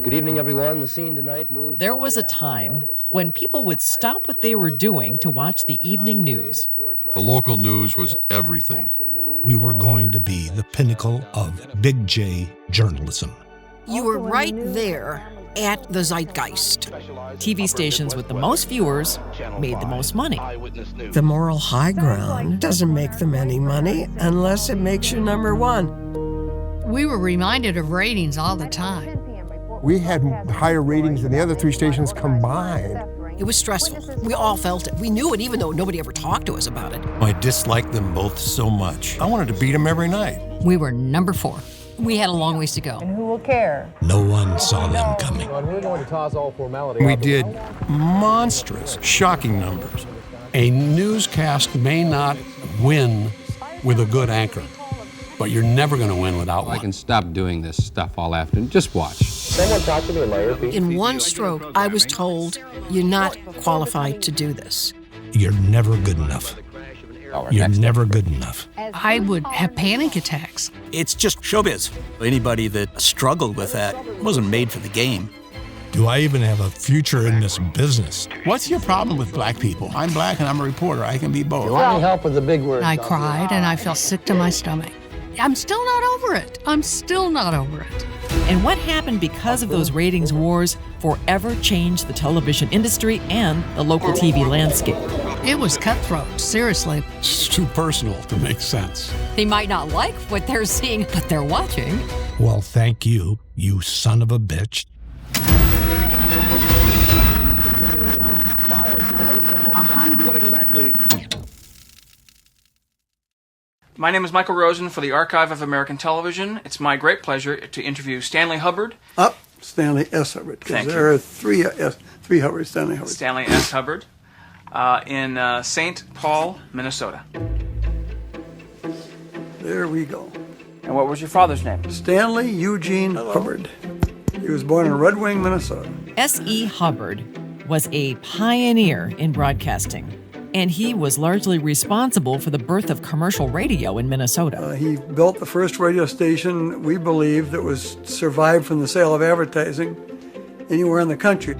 Good evening, everyone. The scene tonight moves... There was a time when people would stop what they were doing to watch the evening news. The local news was everything. We were going to be the pinnacle of Big J journalism. You were right there at the zeitgeist. TV stations with the most viewers made the most money. The moral high ground doesn't make them any money unless it makes you number one. We were reminded of ratings all the time. We had higher ratings than the other three stations combined. It was stressful. We all felt it. We knew it even though nobody ever talked to us about it. I disliked them both so much. I wanted to beat them every night. We were number 4. We had a long ways to go. And who will care? No one saw them coming. We did monstrous, shocking numbers. A newscast may not win with a good anchor, but you're never going to win without one. I can stop doing this stuff all afternoon. Just watch. Someone talk to me in my earpiece. In one stroke, I was told, you're not qualified to do this. You're never good enough. You're never good enough. I would have panic attacks. It's just showbiz. Anybody that struggled with that wasn't made for the game. Do I even have a future in this business? What's your problem with black people? I'm black and I'm a reporter. I can be both. You want any help with the big words? I cried and I felt sick to my stomach. I'm still not over it. I'm still not over it. And what happened because of those ratings wars forever changed the television industry and the local TV landscape. It was cutthroat, seriously. It's too personal to make sense. They might not like what they're seeing, but they're watching. Well, thank you, you son of a bitch. What exactly? My name is Michael Rosen for the Archive of American Television. It's my great pleasure to interview Stanley Hubbard. Stanley S. Hubbard. Thank you. There are three Hubbards, Stanley Hubbard. Stanley S. Hubbard in St. Paul, Minnesota. There we go. And what was your father's name? Stanley Eugene Hubbard. He was born in Red Wing, Minnesota. S.E. Hubbard was a pioneer in broadcasting, and he was largely responsible for the birth of commercial radio in Minnesota. He built the first radio station, we believe, that was survived from the sale of advertising anywhere in the country.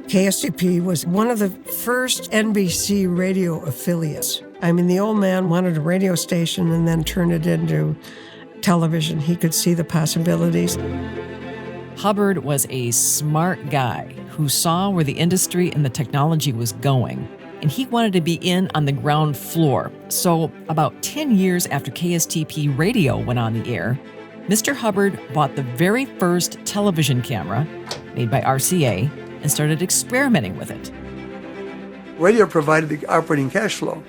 KSTP was one of the first NBC radio affiliates. I mean, the old man wanted a radio station and then turned it into television. He could see the possibilities. Hubbard was a smart guy who saw where the industry and the technology was going, and he wanted to be in on the ground floor. So about 10 years after KSTP radio went on the air, Mr. Hubbard bought the very first television camera made by RCA and started experimenting with it. Radio provided the operating cash flow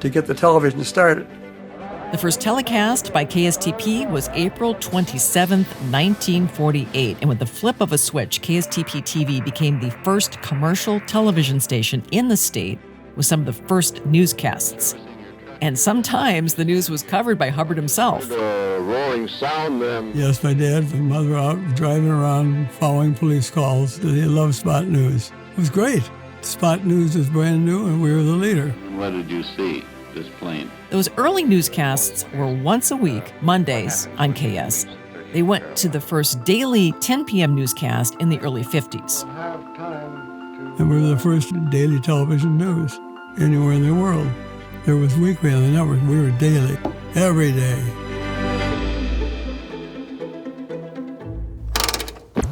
to get the television started. The first telecast by KSTP was April 27th, 1948, and with the flip of a switch, KSTP TV became the first commercial television station in the state with some of the first newscasts. And sometimes the news was covered by Hubbard himself. Roaring sound then. Yes, my dad and mother out driving around following police calls. They loved Spot News. It was great. Spot News was brand new and we were the leader. What did you see? This plane. Those early newscasts were once a week, Mondays, on KS. They went to the first daily 10 p.m. newscast in the early 50s. And we were the first daily television news anywhere in the world. There was weekly on the network. We were daily, every day.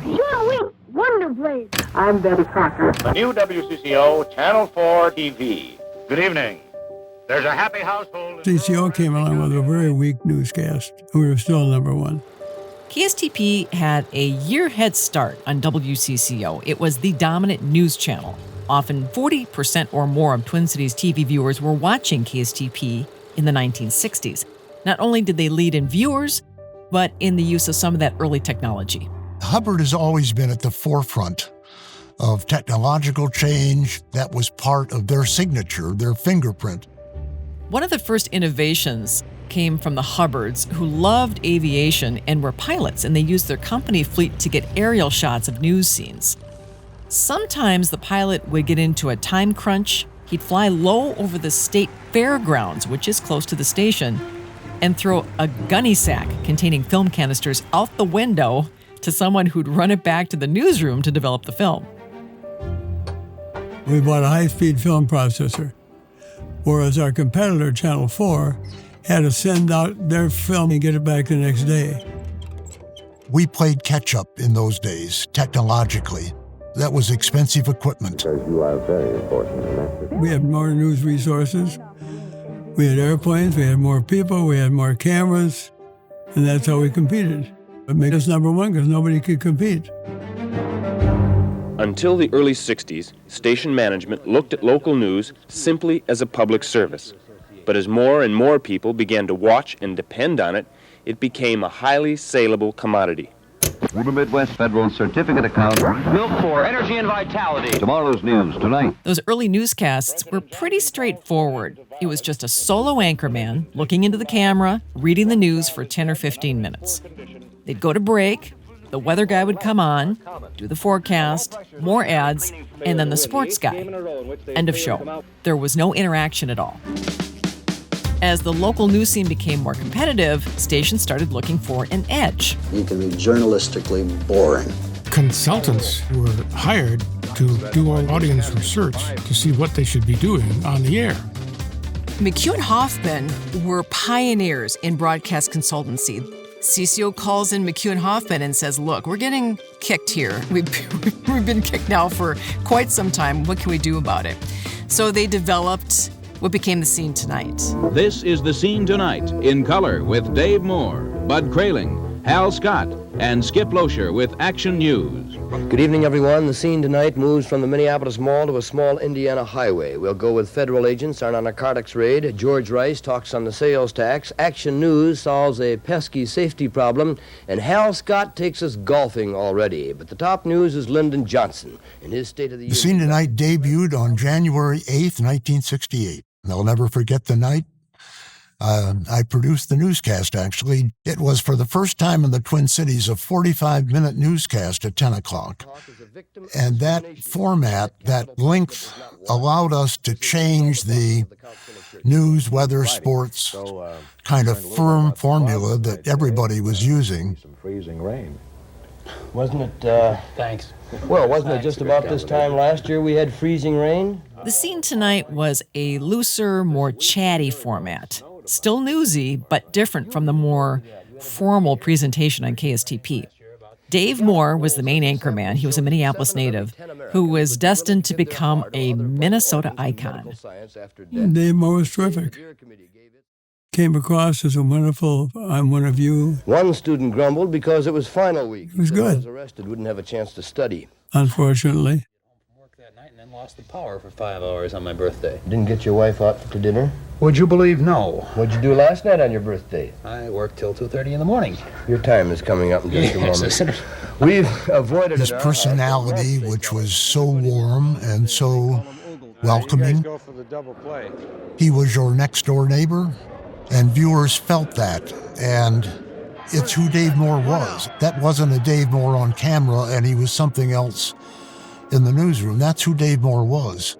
Sure, wonderfully. I'm Betty Crocker. The new WCCO, Channel 4 TV. Good evening. There's a happy household. CCO came along with a very weak newscast. We were still number one. KSTP had a year head start on WCCO. It was the dominant news channel. Often 40% or more of Twin Cities TV viewers were watching KSTP in the 1960s. Not only did they lead in viewers, but in the use of some of that early technology. Hubbard has always been at the forefront of technological change. That was part of their signature, their fingerprint. One of the first innovations came from the Hubbards, who loved aviation and were pilots, and they used their company fleet to get aerial shots of news scenes. Sometimes the pilot would get into a time crunch. He'd fly low over the state fairgrounds, which is close to the station, and throw a gunny sack containing film canisters out the window to someone who'd run it back to the newsroom to develop the film. We bought a high-speed film processor, whereas our competitor, Channel 4, had to send out their film and get it back the next day. We played catch-up in those days, technologically. That was expensive equipment. Because you are very important. We had more news resources. We had airplanes, we had more people, we had more cameras, and that's how we competed. It made us number one because nobody could compete. Until the early 60s, station management looked at local news simply as a public service. But as more and more people began to watch and depend on it, it became a highly saleable commodity. The Midwest Federal Certificate Account. Milk for energy and vitality. Tomorrow's news tonight. Those early newscasts were pretty straightforward. It was just a solo anchorman looking into the camera, reading the news for 10 or 15 minutes. They'd go to break, the weather guy would come on, do the forecast, more ads, and then the sports guy. End of show. There was no interaction at all. As the local news scene became more competitive, stations started looking for an edge. You can be journalistically boring. Consultants were hired to do all audience research to see what they should be doing on the air. McHugh and Hoffman were pioneers in broadcast consultancy. CCO calls in McHugh and Hoffman and says, look, we're getting kicked here. We've been kicked now for quite some time. What can we do about it? So they developed what became The Scene Tonight. This is The Scene Tonight, in color with Dave Moore, Bud Kraling, Hal Scott, and Skip Loescher with Action News. Good evening, everyone. The Scene Tonight moves from the Minneapolis Mall to a small Indiana highway. We'll go with federal agents on a narcotics raid. George Rice talks on the sales tax. Action News solves a pesky safety problem. And Hal Scott takes us golfing already. But the top news is Lyndon Johnson in his State of the Union. The Scene Tonight debuted on January 8th, 1968. I'll never forget the night. I produced the newscast, actually. It was, for the first time in the Twin Cities, a 45-minute newscast at 10 o'clock. And that format, that length, allowed us to change the news, weather, sports kind of firm formula that everybody was using. Some freezing rain. Wasn't it, Thanks. Well, wasn't it just about this time last year we had freezing rain? The Scene Tonight was a looser, more chatty format. Still newsy, but different from the more formal presentation on KSTP. Dave Moore was the main anchorman. He was a Minneapolis native who was destined to become a Minnesota icon. Dave Moore was terrific. Came across as a wonderful, I'm one of you. One student grumbled because it was final week. It was good. Those arrested wouldn't have a chance to study. Unfortunately. And then lost the power for 5 hours on my birthday. Didn't get your wife out to dinner? Would you believe no? What'd you do last night on your birthday? I worked till 2:30 in the morning. Your time is coming up in just a moment. We've avoided his personality, which was so warm and so welcoming. He was your next door neighbor, and viewers felt that. And it's who Dave Moore was. That wasn't a Dave Moore on camera, and he was something else in the newsroom. That's who Dave Moore was.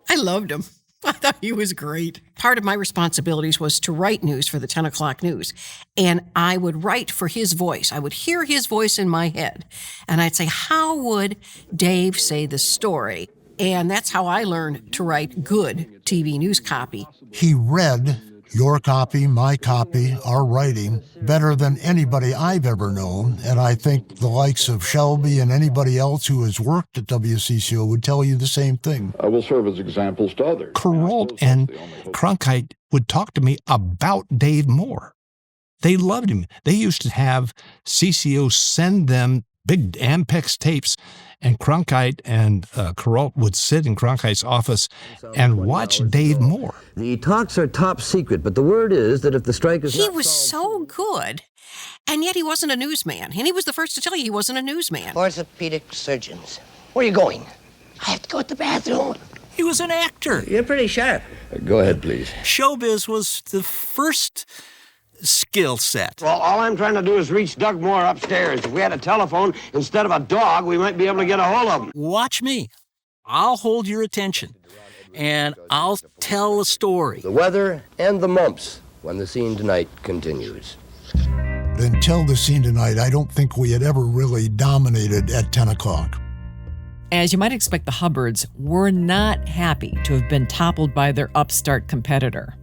I loved him. I thought he was great. Part of my responsibilities was to write news for the 10 o'clock news. And I would write for his voice. I would hear his voice in my head. And I'd say, how would Dave say the story? And that's how I learned to write good TV news copy. He read your copy, my copy, our writing, better than anybody I've ever known. And I think the likes of Shelby and anybody else who has worked at WCCO would tell you the same thing. I will serve as examples to others. Perrault and Cronkite would talk to me about Dave Moore. They loved him. They used to have CCO send them big Ampex tapes, and Cronkite and Perrault would sit in Cronkite's office and watch Dave Moore. The talks are top secret, but the word is that if the strike is He was so good, and yet he wasn't a newsman. And he was the first to tell you he wasn't a newsman. Orthopedic surgeons. Where are you going? I have to go to the bathroom. He was an actor. You're pretty sharp. Go ahead, please. Showbiz was the first skill set. Well, all I'm trying to do is reach Doug Moore upstairs. If we had a telephone instead of a dog, we might be able to get a hold of him. Watch me. I'll hold your attention, and I'll tell a story. The weather and the mumps when The Scene Tonight continues. Until the scene tonight, I don't think we had ever really dominated at 10 o'clock. As you might expect, the Hubbards were not happy to have been toppled by their upstart competitor.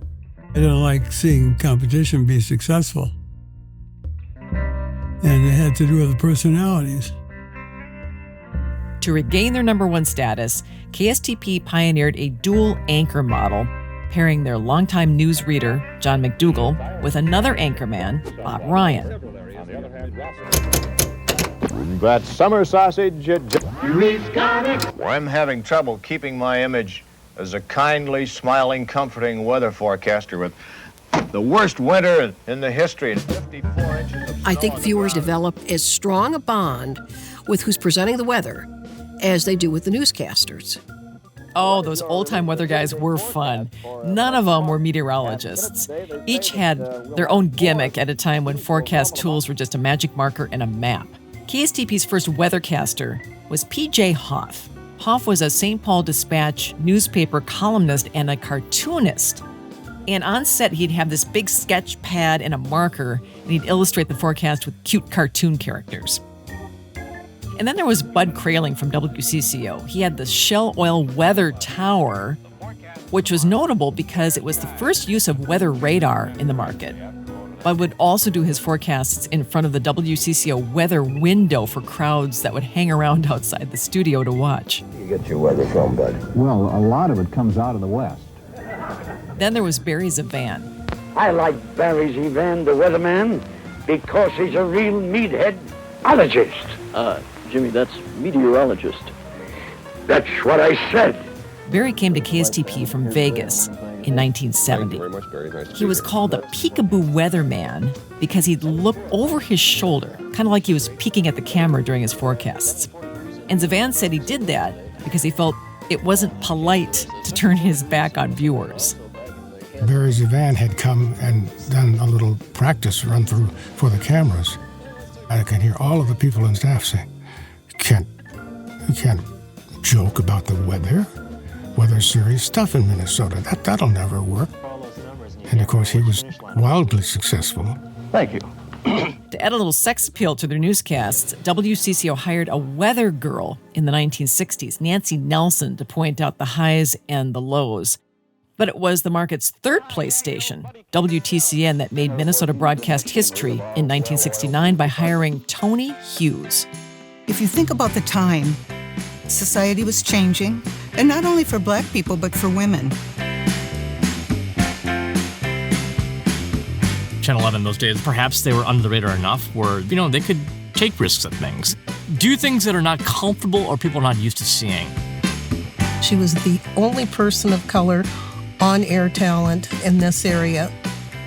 I don't like seeing competition be successful. And it had to do with the personalities. To regain their number one status, KSTP pioneered a dual anchor model, pairing their longtime newsreader, John McDougall, with another anchorman, Bob Ryan. That summer sausage. I'm having trouble keeping my image as a kindly, smiling, comforting weather forecaster with the worst winter in the history and 54 inches of snow. I think viewers develop as strong a bond with who's presenting the weather as they do with the newscasters. Oh, those old-time weather guys were fun. None of them were meteorologists. Each had their own gimmick at a time when forecast tools were just a magic marker and a map. KSTP's first weathercaster was P.J. Hoff. Hoff was a St. Paul Dispatch newspaper columnist and a cartoonist. And on set, he'd have this big sketch pad and a marker, and he'd illustrate the forecast with cute cartoon characters. And then there was Bud Kraling from WCCO. He had the Shell Oil Weather Tower, which was notable because it was the first use of weather radar in the market. Bud would also do his forecasts in front of the WCCO weather window for crowds that would hang around outside the studio to watch. You get your weather from, Bud? Well, a lot of it comes out of the west. Then there was Barry Zavan. I like Barry Zavan, the weatherman, because he's a real meathead-ologist. Jimmy, that's meteorologist. That's what I said. Barry came to KSTP from Vegas in 1970. He was called a peekaboo weatherman because he'd look over his shoulder, kind of like he was peeking at the camera during his forecasts. And Zavan said he did that because he felt it wasn't polite to turn his back on viewers. Barry Zavan had come and done a little practice run through for the cameras. I can hear all of the people in staff saying, you can't joke about the weather. Weather's serious stuff in Minnesota. That'll never work. And of course, he was wildly successful. Thank you. To add a little sex appeal to their newscasts, WCCO hired a weather girl in the 1960s, Nancy Nelson, to point out the highs and the lows. But it was the market's third-place station, WTCN, that made Minnesota broadcast history in 1969 by hiring Tony Hughes. If you think about the time, society was changing, and not only for black people, but for women. Channel 11 those days, perhaps they were under the radar enough where, they could take risks at things. Do things that are not comfortable or people are not used to seeing. She was the only person of color on-air talent in this area.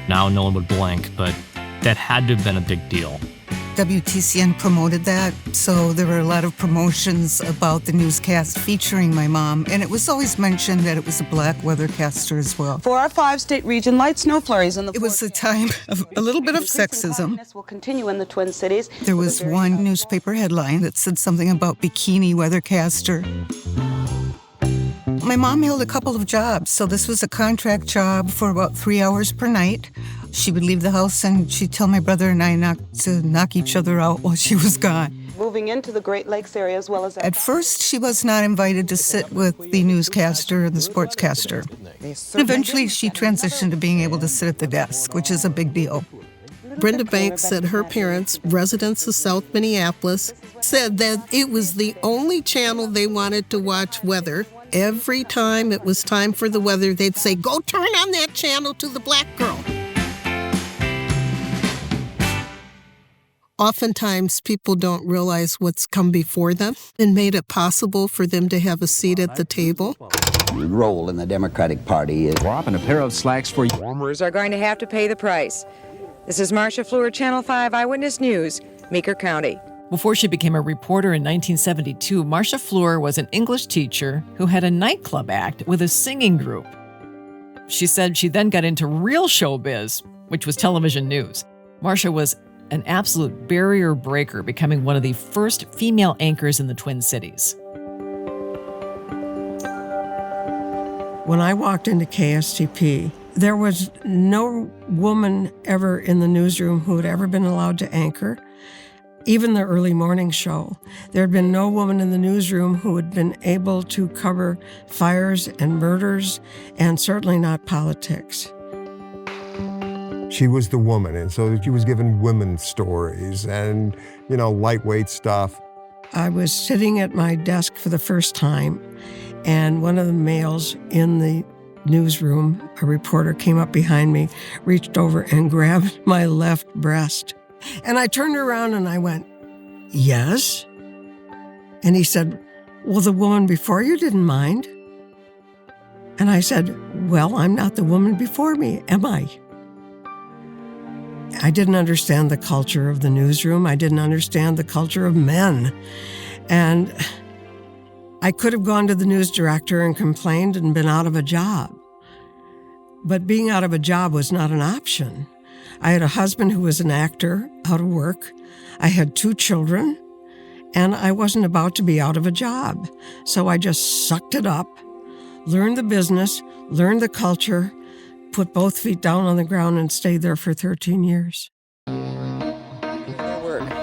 Now no one would blink, but that had to have been a big deal. WTCN promoted that, so there were a lot of promotions about the newscast featuring my mom, and it was always mentioned that it was a black weathercaster as well. For our 5-state region, light snow flurries in the... It was a time of a little bit of sexism. Will continue in the Twin Cities. There was one newspaper headline that said something about bikini weathercaster. My mom held a couple of jobs, so this was a contract job for about 3 hours per night. She would leave the house and she'd tell my brother and I to knock each other out while she was gone. Moving into the Great Lakes area as well as... At first, she was not invited to sit with the newscaster and the sportscaster. Eventually, she transitioned to being able to sit at the desk, which is a big deal. Brenda Banks said her parents, residents of South Minneapolis, said that it was the only channel they wanted to watch weather. Every time it was time for the weather, they'd say, "Go turn on that channel to the black girl." Oftentimes, people don't realize what's come before them and made it possible for them to have a seat at the table. The role in the Democratic Party is... Drop in a pair of slacks for... Farmers are going to have to pay the price. This is Marcia Fleur, Channel 5 Eyewitness News, Meeker County. Before she became a reporter in 1972, Marcia Fleur was an English teacher who had a nightclub act with a singing group. She said she then got into real showbiz, which was television news. Marcia was an absolute barrier breaker, becoming one of the first female anchors in the Twin Cities. When I walked into KSTP, There was no woman ever in the newsroom who had ever been allowed to anchor, even the early morning show. There had been no woman in the newsroom who had been able to cover fires and murders, and certainly not politics. She was the woman, and so she was given women's stories and, lightweight stuff. I was sitting at my desk for the first time, and one of the males in the newsroom, a reporter, came up behind me, reached over and grabbed my left breast. And I turned around and I went, "Yes?" And he said, "Well, the woman before you didn't mind." And I said, "Well, I'm not the woman before me, am I?" I didn't understand the culture of the newsroom. I didn't understand the culture of men. And I could have gone to the news director and complained and been out of a job. But being out of a job was not an option. I had a husband who was an actor, out of work. I had 2 children, and I wasn't about to be out of a job. So I just sucked it up, learned the business, learned the culture, put both feet down on the ground, and stayed there for 13 years.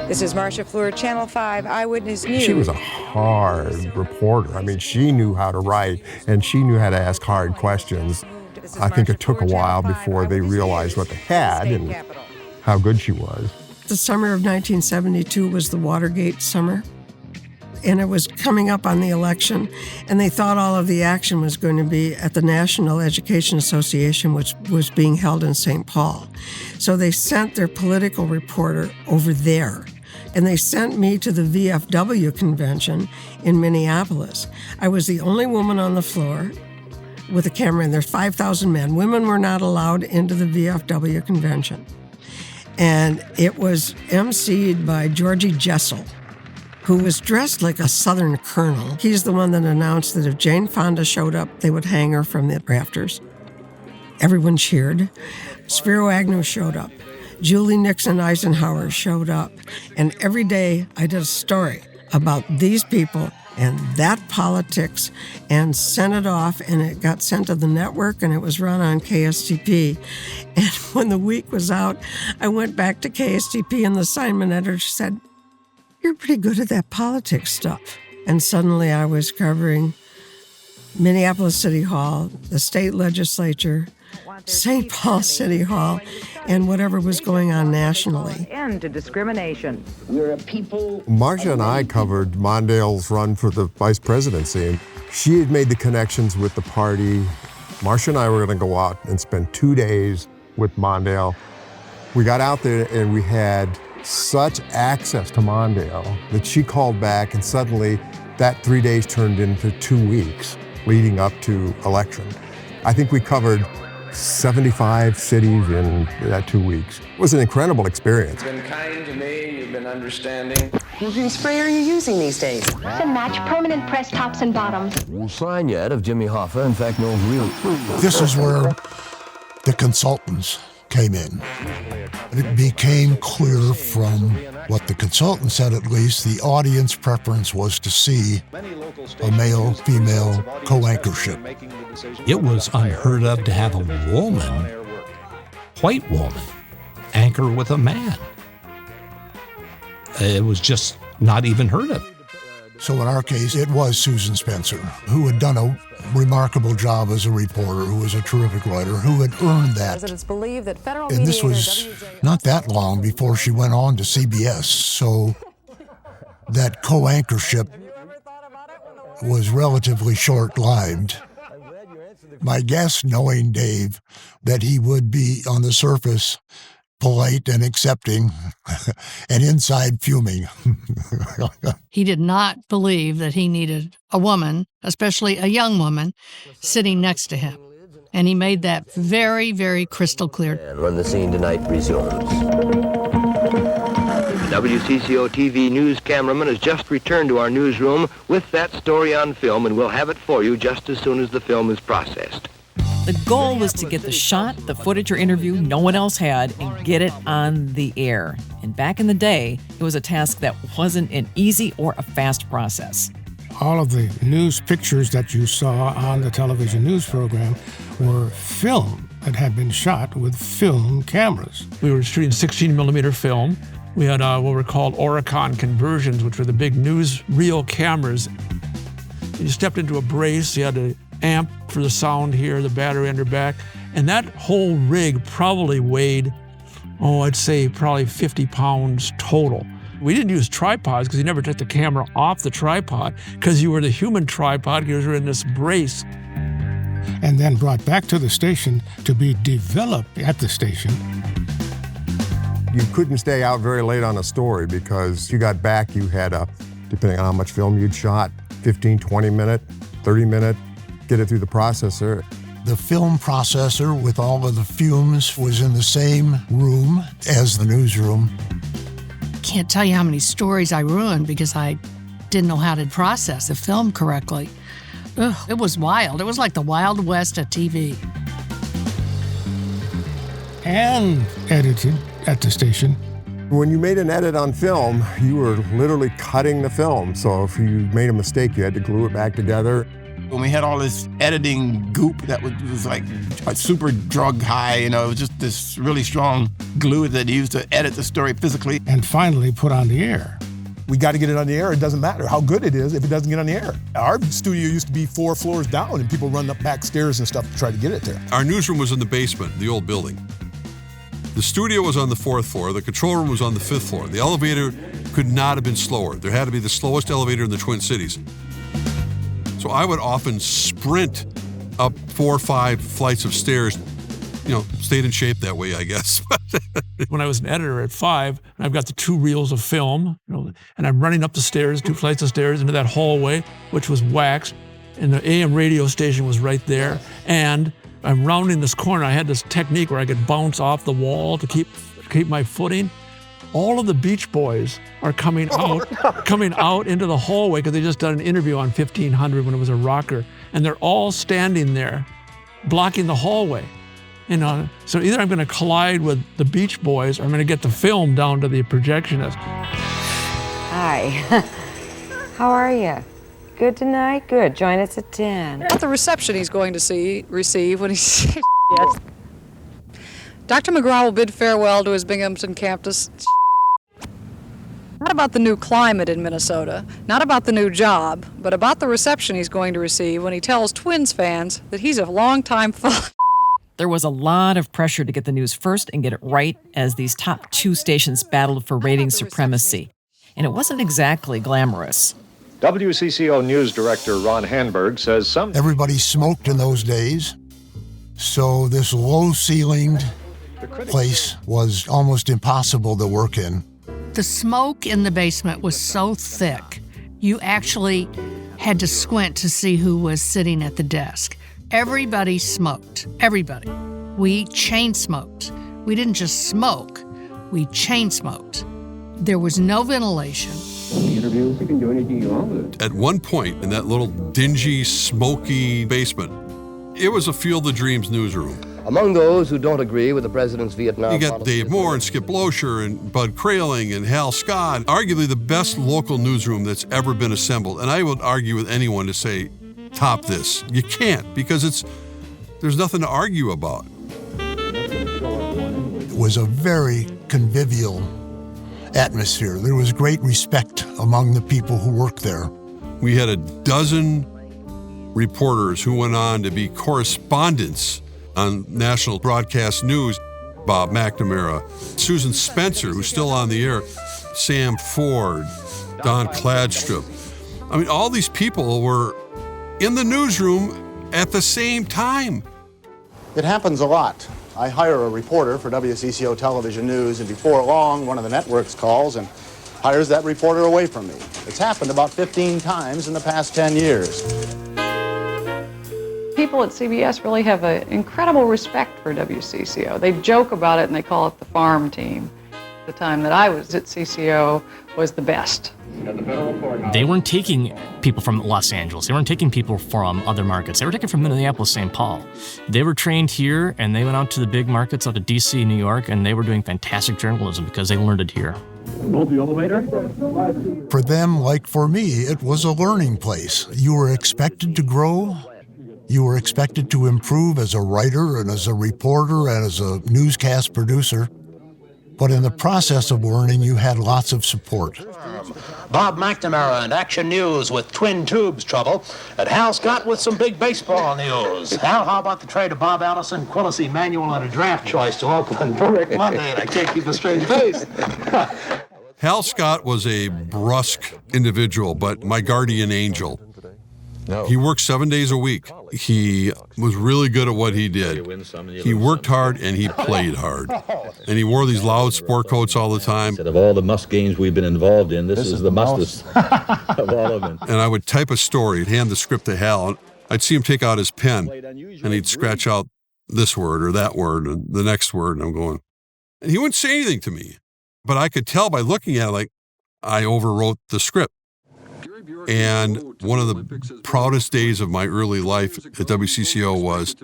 This is Marcia Fleur, Channel 5 Eyewitness News. She was a hard reporter. I mean, she knew how to write, and she knew how to ask hard questions. I think it took a while before they realized what they had and how good she was. The summer of 1972 was the Watergate summer, and it was coming up on the election, and they thought all of the action was going to be at the National Education Association, which was being held in St. Paul. So they sent their political reporter over there, and they sent me to the VFW convention in Minneapolis. I was the only woman on the floor with a camera, and there's 5,000 men. Women were not allowed into the VFW convention. And it was emceed by Georgie Jessel, who was dressed like a Southern colonel. He's the one that announced that if Jane Fonda showed up, they would hang her from the rafters. Everyone cheered. Spiro Agnew showed up. Julie Nixon Eisenhower showed up. And every day I did a story about these people and that politics and sent it off, and it got sent to the network, and it was run on KSTP. And when the week was out, I went back to KSTP, and the assignment editor said, "You're pretty good at that politics stuff." And suddenly I was covering Minneapolis City Hall, the state legislature, St. Paul City Hall, and whatever was going on nationally. End to discrimination. We're a people. Marcia and I covered Mondale's run for the vice presidency, and she had made the connections with the party. Marcia and I were going to go out and spend 2 days with Mondale. We got out there and we had such access to Mondale that she called back, and suddenly that 3 days turned into 2 weeks leading up to election. I think we covered 75 cities in that 2 weeks. It was an incredible experience. You've been kind to me, you've been understanding. What kind of spray are you using these days? To match permanent press tops and bottoms. No sign yet of Jimmy Hoffa. In fact, no real proof. This is where the consultants came in. It became clear from what the consultant said, at least, the audience preference was to see a male-female co-anchorship. It was unheard of to have a woman, white woman, anchor with a man. It was just not even heard of. So in our case, it was Susan Spencer, who had done a remarkable job as a reporter, who was a terrific writer, who had earned that. And this was not that long before she went on to CBS, so that co-anchorship was relatively short-lived. My guess, knowing Dave, that he would be on the surface polite and accepting, and inside fuming. He did not believe that he needed a woman, especially a young woman, sitting next to him. And he made that very, very crystal clear. And when the scene tonight resumes. The WCCO TV news cameraman has just returned to our newsroom with that story on film, and we'll have it for you just as soon as the film is processed. The goal was to get the shot, the footage or interview no one else had, and get it on the air. And back in the day, it was a task that wasn't an easy or a fast process. All of the news pictures that you saw on the television news program were film. that had been shot with film cameras. We were shooting 16-millimeter film. We had what were called Oricon conversions, which were the big newsreel cameras. You stepped into a brace, you had an amp for the sound here, the battery on your back, and that whole rig probably weighed, I'd say probably 50 pounds total. We didn't use tripods because you never took the camera off the tripod because you were the human tripod because you were in this brace. And then brought back to the station to be developed at the station. You couldn't stay out very late on a story because you got back, you had depending on how much film you'd shot, 15, 20 minute, 30 minute, get it through the processor. The film processor with all of the fumes was in the same room as the newsroom. Can't tell you how many stories I ruined because I didn't know how to process the film correctly. Ugh, it was wild. It was like the Wild West of TV. And edited at the station. When you made an edit on film, you were literally cutting the film. So if you made a mistake, you had to glue it back together. When we had all this editing goop that was like a super drug high, it was just this really strong glue that you used to edit the story physically. And finally put on the air. We got to get it on the air. It doesn't matter how good it is if it doesn't get on the air. Our studio used to be 4 floors down and people run up back stairs and stuff to try to get it there. Our newsroom was in the basement, the old building. The studio was on the 4th floor. The control room was on the 5th floor. The elevator could not have been slower. There had to be the slowest elevator in the Twin Cities. So I would often sprint up 4 or 5 flights of stairs, stayed in shape that way, I guess. When I was an editor at 5, I've got the 2 reels of film, and I'm running up the stairs, 2 flights of stairs into that hallway, which was waxed, and the AM radio station was right there. And I'm rounding this corner. I had this technique where I could bounce off the wall to keep my footing. All of the Beach Boys are coming out into the hallway because they just done an interview on 1500 when it was a rocker, and they're all standing there, blocking the hallway. So either I'm going to collide with the Beach Boys, or I'm going to get the film down to the projectionist. Hi. How are you? Good tonight? Good. Join us at 10. At the reception he's going to receive when he's yes. Dr. McGraw will bid farewell to his Binghamton campus. Not about the new climate in Minnesota, not about the new job, but about the reception he's going to receive when he tells Twins fans that he's a longtime fan. There was a lot of pressure to get the news first and get it right as these top 2 stations battled for ratings supremacy. And it wasn't exactly glamorous. WCCO News Director Ron Hanberg says everybody smoked in those days, so this low-ceilinged place was almost impossible to work in. The smoke in the basement was so thick, you actually had to squint to see who was sitting at the desk. Everybody smoked. Everybody. We chain smoked. We didn't just smoke, we chain smoked. There was no ventilation. The interviews, you can do anything you want with it. At one point in that little dingy, smoky basement, it was a Field of Dreams newsroom. Among those who don't agree with the president's Vietnam You got policy, Dave Moore and Skip Loescher and Bud Kraling and Hal Scott, arguably the best local newsroom that's ever been assembled. And I would argue with anyone to say, top this. You can't, because there's nothing to argue about. It was a very convivial atmosphere. There was great respect among the people who worked there. We had a dozen reporters who went on to be correspondents on national broadcast news. Bob McNamara, Susan Spencer, who's still on the air, Sam Ford, Don Kladstrup. I mean, all these people were in the newsroom at the same time. It happens a lot. I hire a reporter for WCCO Television News, and before long, one of the networks calls and hires that reporter away from me. It's happened about 15 times in the past 10 years. People at CBS really have an incredible respect for WCCO. They joke about it and they call it the farm team. The time that I was at CCO was the best. They weren't taking people from Los Angeles. They weren't taking people from other markets. They were taking from Minneapolis, St. Paul. They were trained here, and they went out to the big markets out of D.C., New York, and they were doing fantastic journalism because they learned it here. For them, like for me, it was a learning place. You were expected to grow You were expected to improve as a writer and as a reporter and as a newscast producer. But in the process of learning, you had lots of support. Bob McNamara and Action News with twin tubes trouble, and Hal Scott with some big baseball news. Hal, how about the trade of Bob Allison, Quillisi Manual, and a draft choice to Oakland for Rick Monday? And I can't keep a straight face. Hal Scott was a brusque individual, but my guardian angel. He worked 7 days a week. He was really good at what he did. He worked hard and he played hard. And he wore these loud sport coats all the time. Of all the must games we've been involved in, this is the mustest of all of them. And I would type a story, hand the script to Hal, and I'd see him take out his pen and he'd scratch out this word or that word and the next word, and I'm going, and he wouldn't say anything to me. But I could tell by looking at it, like, I overwrote the script. And one of the proudest days of my early life at WCCO was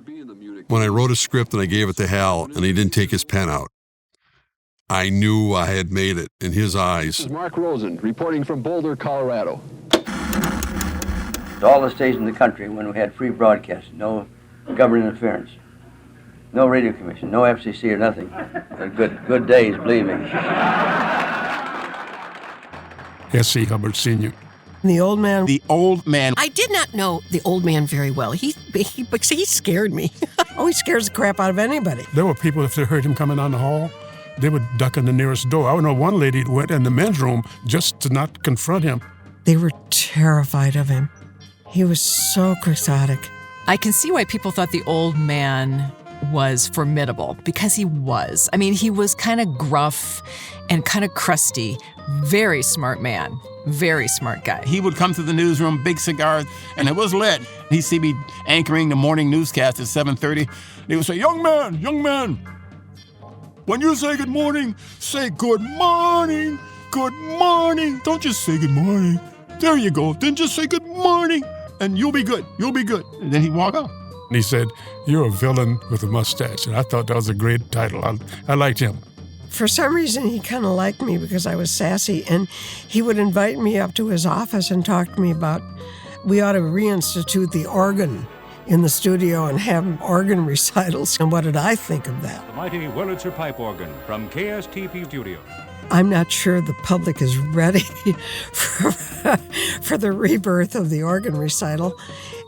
when I wrote a script and I gave it to Hal and he didn't take his pen out. I knew I had made it in his eyes. This is Mark Rosen reporting from Boulder, Colorado. All the stations in the country, when we had free broadcasting, no government interference, no radio commission, no FCC or nothing. Good days, believe me. S.C. Hubbard Sr. The old man. The old man. I did not know the old man very well. He scared me. Oh, he scares the crap out of anybody. There were people, if they heard him coming down the hall, they would duck in the nearest door. I know one lady went in the men's room just to not confront him. They were terrified of him. He was so quixotic. I can see why people thought the old man was formidable, because he was. I mean, he was kind of gruff and kind of crusty. Very smart man. Very smart guy. He would come to the newsroom, big cigar, and it was lit. He'd see me anchoring the morning newscast at 7:30. He would say, young man, when you say good morning, say good morning, good morning. Don't just say good morning. There you go. Then just say good morning, and you'll be good. You'll be good. And then he'd walk out. And he said, you're a villain with a mustache. And I thought that was a great title. I liked him. For some reason, he kind of liked me because I was sassy, and he would invite me up to his office and talk to me about we ought to reinstitute the organ in the studio and have organ recitals. And what did I think of that? The mighty Wurlitzer pipe organ from KSTP Studio. I'm not sure the public is ready for the rebirth of the organ recital.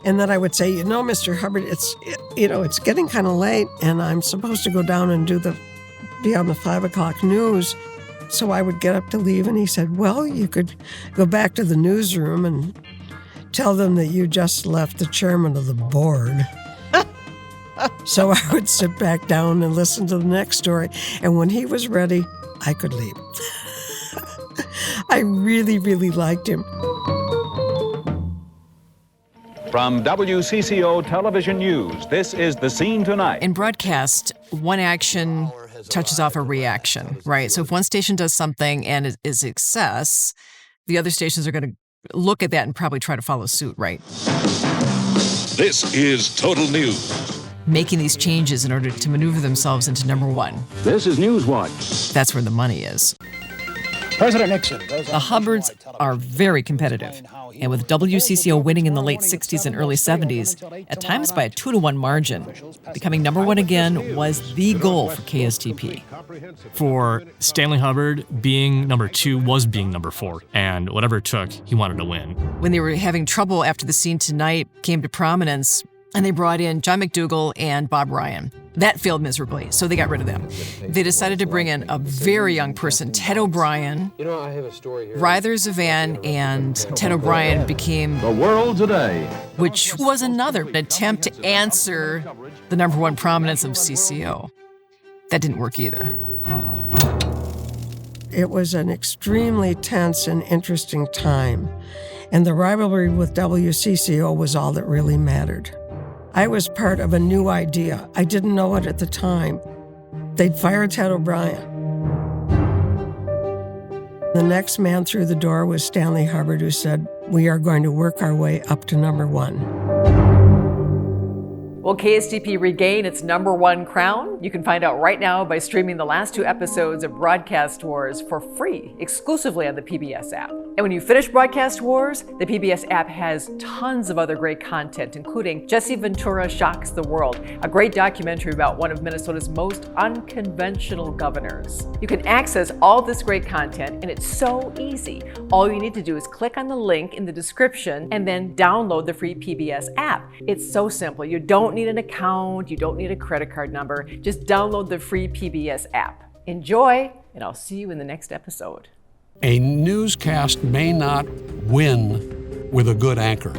And then I would say, Mr. Hubbard, it's getting kind of late, and I'm supposed to go down and be on the 5 o'clock news. So I would get up to leave, and he said, well, you could go back to the newsroom and tell them that you just left the chairman of the board. So I would sit back down and listen to the next story. And when he was ready, I could leave. I really, really liked him. From WCCO Television News, this is The Scene Tonight. In broadcast, one action touches off a reaction, right? So if one station does something and it is success, the other stations are going to look at that and probably try to follow suit, right? This is Total News. Making these changes in order to maneuver themselves into number one. This is Newswatch. That's where the money is. President Nixon. The Hubbards are very competitive. And with WCCO winning in the late 60s and early 70s, at times by a 2-to-1 margin, becoming number one again was the goal for KSTP. For Stanley Hubbard, being number 2 was being number 4, and whatever it took, he wanted to win. When they were having trouble after The Scene Tonight came to prominence, and they brought in John McDougall and Bob Ryan. That failed miserably, so they got rid of them. They decided to bring in a very young person, Ted O'Brien. I have a story here. Ryther Zvan and Ted O'Brien became The World Today, which was another attempt to answer the number one prominence of CCO. That didn't work either. It was an extremely tense and interesting time, and the rivalry with WCCO was all that really mattered. I was part of a new idea. I didn't know it at the time. They'd fired Ted O'Brien. The next man through the door was Stanley Hubbard, who said, we are going to work our way up to number one. Will KSTP regain its #1 crown? You can find out right now by streaming the last 2 episodes of Broadcast Wars for free, exclusively on the PBS app. And when you finish Broadcast Wars, the PBS app has tons of other great content, including Jesse Ventura Shocks the World, a great documentary about one of Minnesota's most unconventional governors. You can access all this great content, and it's so easy. All you need to do is click on the link in the description and then download the free PBS app. It's so simple. You don't need an account, you don't need a credit card number. Just download the free PBS app. Enjoy, and I'll see you in the next episode. A newscast may not win with a good anchor,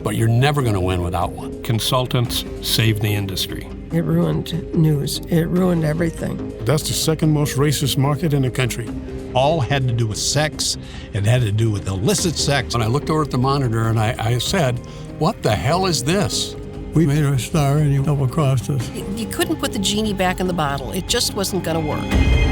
but you're never going to win without one. Consultants save the industry. It ruined news. It ruined everything. That's the second most racist market in the country. All had to do with sex. It had to do with illicit sex. And I looked over at the monitor and I said, what the hell is this? We made her a star and you double-crossed us. You couldn't put the genie back in the bottle. It just wasn't going to work.